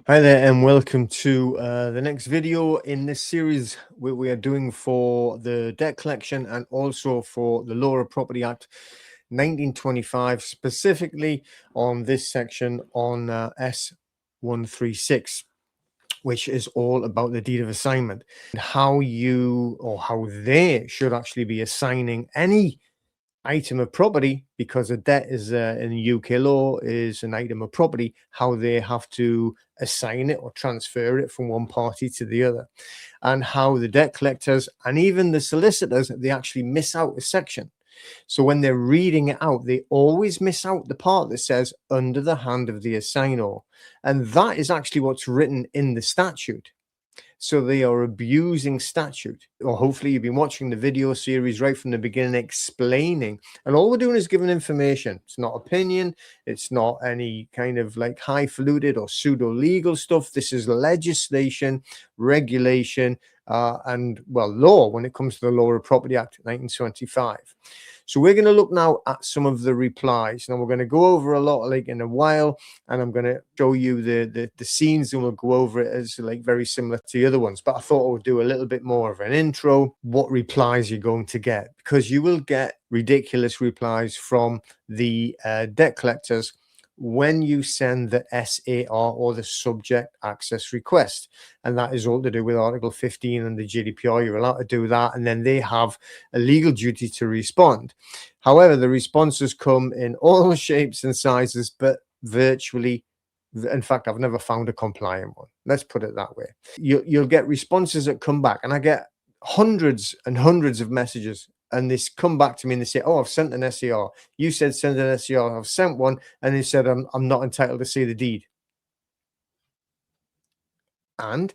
Hi there and welcome to the next video in this series we are doing for the debt collection and also for the Law of Property Act 1925, specifically on this section on S136, which is all about the deed of assignment and how you or how they should actually be assigning any item of property, because a debt is in UK law is an item of property, how they have to assign it or transfer it from one party to the other, and how the debt collectors and even the solicitors, they actually miss out a section. So when they're reading it out, they always miss out the part that says under the hand of the assignor, and that is actually what's written in the statute. So they are abusing statute. Or hopefully you've been watching the video series right from the beginning, explaining, and all we're doing is giving information. It's not opinion. It's not any kind of like highfalutin or pseudo legal stuff. This is legislation, regulation, and well, law when it comes to the Law of Property Act 1925. So we're going to look now at some of the replies. Now we're going to go over a lot like in a while, and I'm going to show you the scenes, and we'll go over it as like very similar to the other ones. But I thought I would do a little bit more of an intro, what replies you're going to get, because you will get ridiculous replies from the debt collectors when you send the SAR or the subject access request. And that is all to do with Article 15 and the GDPR. You're allowed to do that, and then they have a legal duty to respond. However, the responses come in all shapes and sizes, but virtually, in fact, I've never found a compliant one. Let's put it that way. You'll get responses that come back, and I get hundreds and hundreds of messages, and they come back to me and they say, oh, I've sent an SAR. You said send an SAR. I've sent one, and they said I'm not entitled to see the deed. And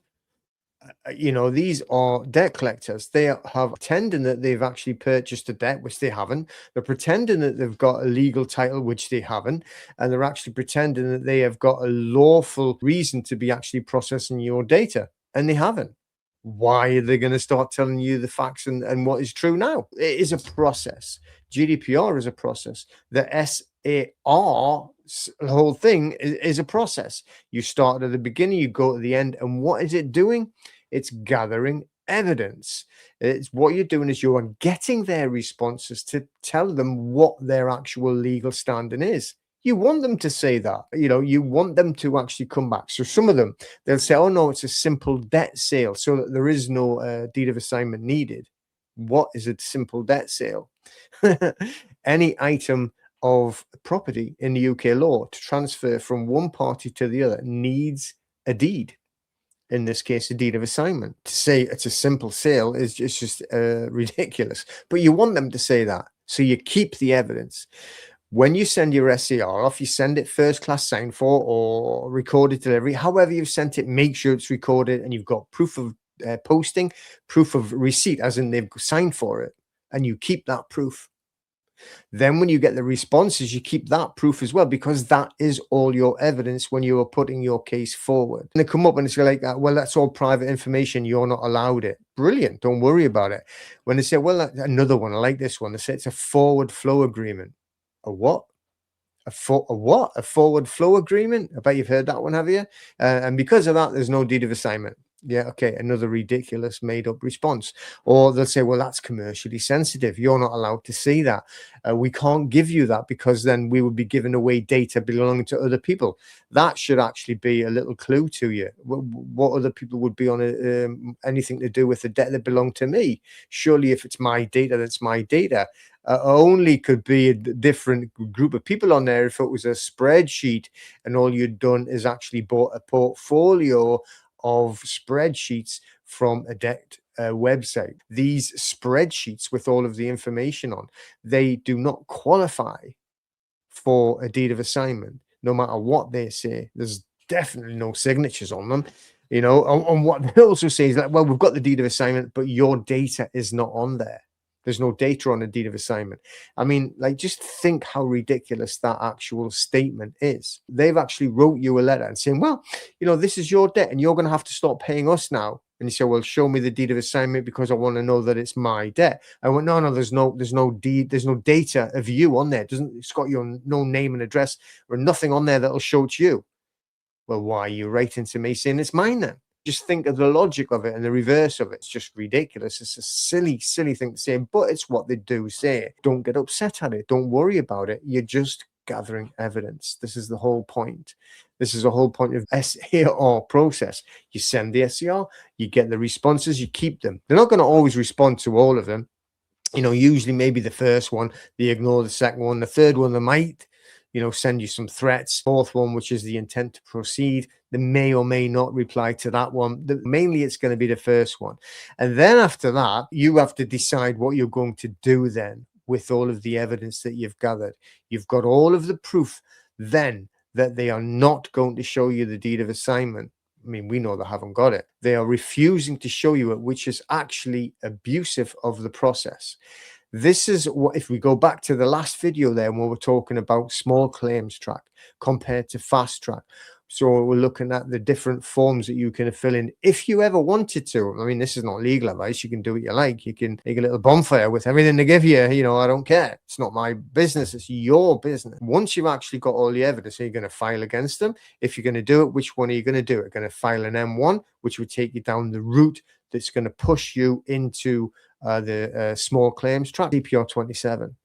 you know, these are debt collectors. They have pretending that they've actually purchased a debt, which they haven't. They're pretending that they've got a legal title, which they haven't. And they're actually pretending that they have got a lawful reason to be actually processing your data, and they haven't. Why are they going to start telling you the facts and what is true now? It is a process. GDPR is a process. The SAR, the whole thing is a process. You start at the beginning, you go to the end, and what is it doing? It's gathering evidence. It's what you're doing is you are getting their responses to tell them what their actual legal standing is. You want them to say that, you know, you want them to actually come back. So some of them, they'll say, oh no, it's a simple debt sale, so that there is no deed of assignment needed. What is a simple debt sale? Any item of property in the UK law to transfer from one party to the other needs a deed. In this case, a deed of assignment. To say it's a simple sale is just ridiculous. But you want them to say that, so you keep the evidence. When you send your SAR off, you send it first class signed for or recorded delivery. However you've sent it, make sure it's recorded and you've got proof of posting, proof of receipt, as in they've signed for it, and you keep that proof. Then when you get the responses, you keep that proof as well, because that is all your evidence when you are putting your case forward. And they come up and it's like, well, that's all private information. You're not allowed it. Brilliant. Don't worry about it. When they say, well, another one, I like this one. They say it's a forward flow agreement. A what? A what? A forward flow agreement? I bet you've heard that one, have you? And because of that, there's no deed of assignment. Yeah, okay, another ridiculous made-up response. Or they'll say, well, that's commercially sensitive. You're not allowed to see that. We can't give you that because then we would be giving away data belonging to other people. That should actually be a little clue to you. What other people would be on anything to do with the debt that belonged to me? Surely if it's my data, that's my data. Only could be a different group of people on there if it was a spreadsheet and all you'd done is actually bought a portfolio of spreadsheets from a debt website. These spreadsheets with all of the information on, they do not qualify for a deed of assignment, no matter what they say. There's definitely no signatures on them. You know, and what they also say is that, well, we've got the deed of assignment, but your data is not on there. There's no data on a deed of assignment. I mean, like, just think how ridiculous that actual statement is. They've actually wrote you a letter and saying, well, you know, this is your debt and you're going to have to start paying us now. And you say, well, show me the deed of assignment because I want to know that it's my debt. I went, no, there's no deed, there's no data of you on there. It's got your no name and address or nothing on there that'll show it's you. Well, why are you writing to me saying it's mine then? Just think of the logic of it and the reverse of it. It's just ridiculous. It's a silly, silly thing to say, but it's what they do say. Don't get upset at it. Don't worry about it. You're just gathering evidence. This is the whole point. This is the whole point of SAR process. You send the SAR, you get the responses, you keep them. They're not going to always respond to all of them. You know, usually maybe the first one, they ignore the second one. The third one, they might, you know, send you some threats. Fourth one, which is the intent to proceed, they may or may not reply to that one. Mainly it's going to be the first one. And then after that, you have to decide what you're going to do then with all of the evidence that you've gathered. You've got all of the proof then that they are not going to show you the deed of assignment. I mean, we know they haven't got it. They are refusing to show you it, which is actually abusive of the process. This is what, if we go back to the last video there, when we were talking about small claims track compared to fast track. So we're looking at the different forms that you can fill in if you ever wanted to. I mean, this is not legal advice. You can do what you like. You can make a little bonfire with everything they give you. You know, I don't care. It's not my business. It's your business. Once you've actually got all the evidence, are you going to file against them? If you're going to do it, which one are you going to do? You're going to file an M1, which would take you down the route that's going to push you into the small claims track, GDPR 27.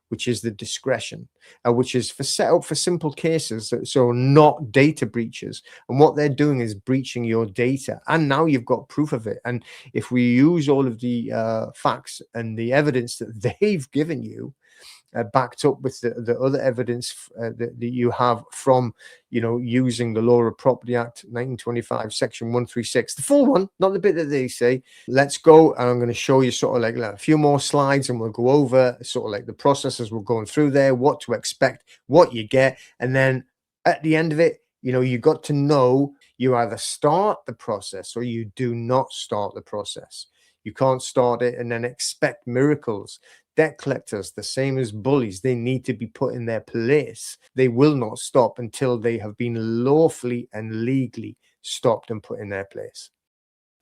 Which is the discretion, which is for set up for simple cases, so not data breaches. And what they're doing is breaching your data, and now you've got proof of it. And if we use all of the facts and the evidence that they've given you, backed up with the other evidence that you have from, you know, using the Law of Property Act 1925, section 136, the full one, not the bit that they say. Let's go, and I'm going to show you sort of like a few more slides, and we'll go over sort of like the processes we're going through there, what to expect, what you get, and then at the end of it, you know, you got to know you either start the process or you do not start the process. You can't start it and then expect miracles. Debt collectors, the same as bullies, they need to be put in their place. They will not stop until they have been lawfully and legally stopped and put in their place.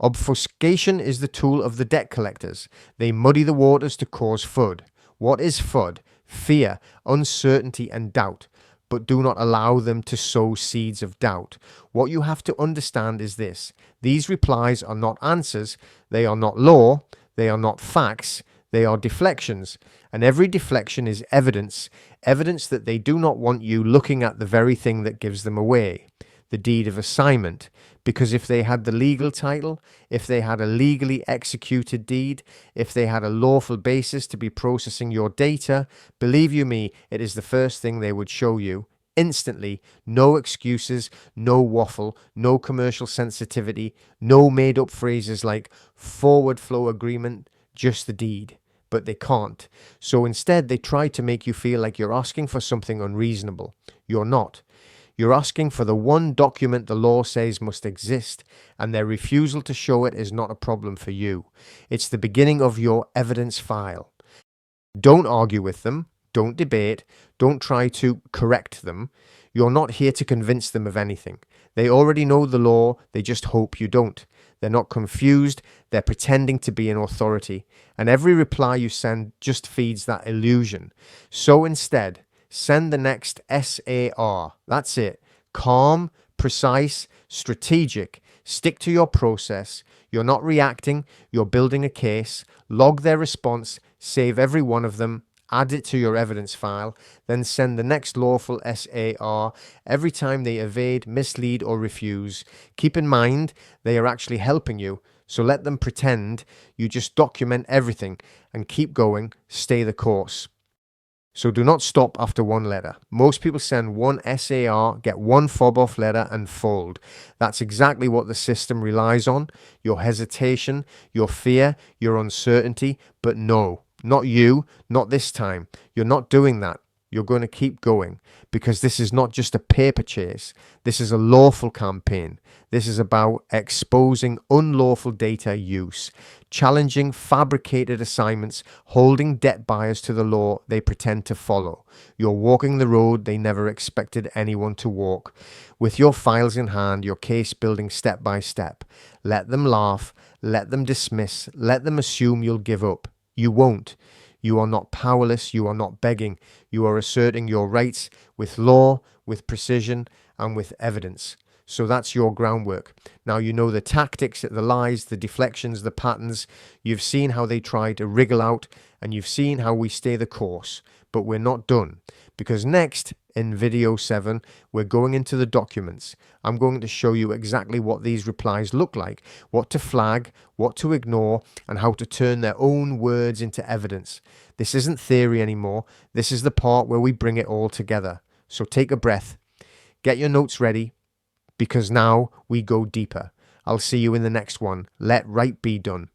Obfuscation is the tool of the debt collectors. They muddy the waters to cause FUD. What is FUD? Fear, uncertainty, and doubt. But do not allow them to sow seeds of doubt. What you have to understand is this: these replies are not answers, they are not law, they are not facts, they are deflections. And every deflection is evidence that they do not want you looking at the very thing that gives them away, the deed of assignment. Because if they had the legal title, if they had a legally executed deed, if they had a lawful basis to be processing your data, believe you me, it is the first thing they would show you. Instantly. No excuses, no waffle, no commercial sensitivity, no made up phrases like forward flow agreement, just the deed. But they can't. So instead, they try to make you feel like you're asking for something unreasonable. You're not. You're asking for the one document the law says must exist, and their refusal to show it is not a problem for you. It's the beginning of your evidence file. Don't argue with them. Don't debate. Don't try to correct them. You're not here to convince them of anything. They already know the law. They just hope you don't. They're not confused. They're pretending to be an authority. And every reply you send just feeds that illusion. So instead, send the next SAR. That's it. Calm, precise, strategic. Stick to your process. You're not reacting. You're building a case. Log their response. Save every one of them. Add it to your evidence file. Then send the next lawful SAR every time they evade, mislead, or refuse. Keep in mind, they are actually helping you. So let them pretend. You just document everything and keep going. Stay the course. So do not stop after one letter. Most people send one SAR, get one fob-off letter, and fold. That's exactly what the system relies on. Your hesitation, your fear, your uncertainty. But no, not you, not this time. You're not doing that. You're going to keep going, because this is not just a paper chase. This is a lawful campaign. This is about exposing unlawful data use, challenging fabricated assignments, holding debt buyers to the law they pretend to follow. You're walking the road they never expected anyone to walk. With your files in hand, your case building step by step. Let them laugh, let them dismiss, let them assume you'll give up. You won't. You are not powerless. You are not begging. You are asserting your rights with law, with precision, and with evidence. So that's your groundwork. Now you know the tactics, the lies, the deflections, the patterns. You've seen how they try to wriggle out, and you've seen how we stay the course. But we're not done, because next in video 7, we're going into the documents. I'm going to show you exactly what these replies look like, what to flag, what to ignore, and how to turn their own words into evidence. This isn't theory anymore. This is the part where we bring it all together. So take a breath, get your notes ready, because now we go deeper. I'll see you in the next one. Let right be done.